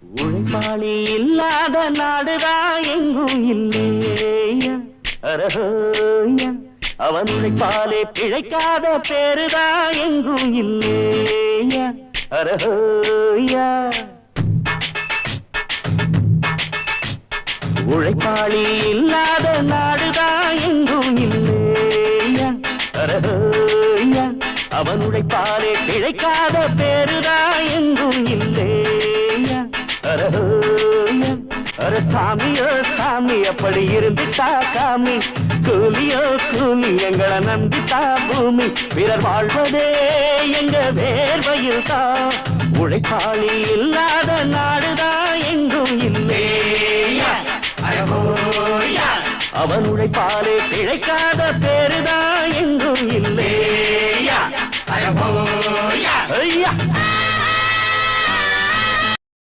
உழைப்பாளி இல்லாத நாடுதான் எங்கும் இல்லையா அரஹோயா அவன் உழைப்பாலே பிழைக்காத பேருதான் எங்கும் இல்லையா அரஹோயா உழைப்பாளி இல்லாத நாடுதான் எங்கும் இல்லையா அரஹோயா அவன் உழைப்பாலே பிழைக்காத பேருதான் எங்கும் இல்லையா அரஹோயா அர சாமியோ சாமி அப்படி இருந்துட்டா காமி கூலியோ கூலி எங்களை நம்பித்தா பூமி பிறர் வாழ்வதே எங்க வேர்வையில் தான் உழைப்பாளி இல்லாத நாடுதான் எங்கும் இல்லையா அவன் உழைப்பாலே பிழைக்காத பேருதான் எங்கும் இல்லையா ஐயா